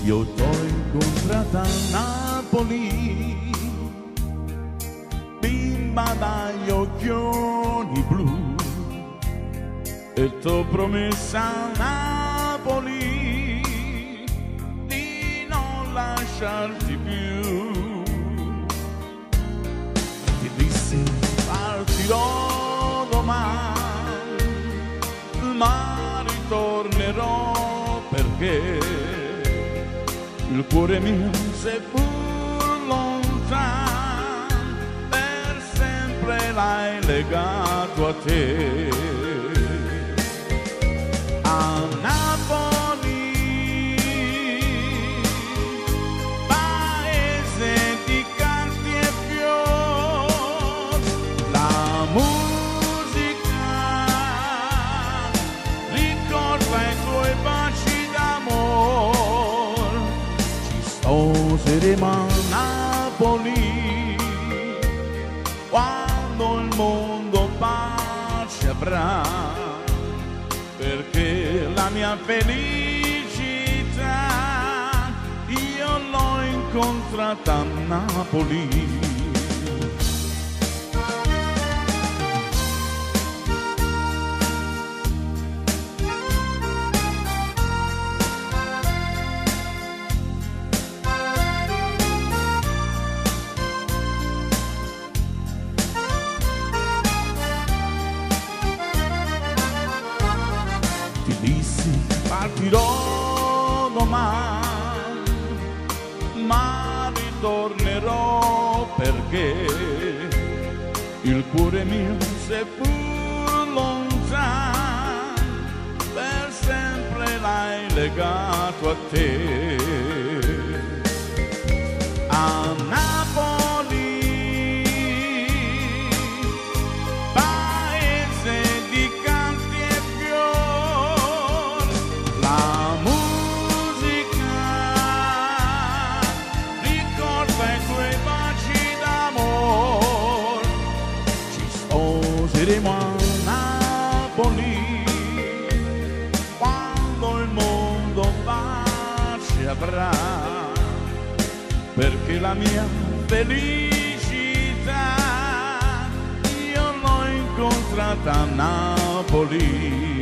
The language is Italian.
Io t'ho incontrata a Napoli, bimba dagli occhioni blu, e t'ho promessa a Napoli di non lasciarti più. Ti dissi partirò domani, ma ritornerò perché il cuore mio, seppur lontano, per sempre l'hai legato a te. A Napoli, paese di canti e fiori, la musica ricorda i tuoi baci d'amore. Saremo a Napoli quando il mondo pace avrà, perché la mia felicità io l'ho incontrata a Napoli. Ti dissi partirò domani, ma ritornerò perché il cuore mio, seppur lontano, per sempre l'hai legato a te. A Napoli, paese di canti e fiori, la musica ricorda i tuoi baci d'amore. Ci sposeremo a Napoli quando il mondo pace avrà, perché la mia felicità io l'ho incontrata a Napoli.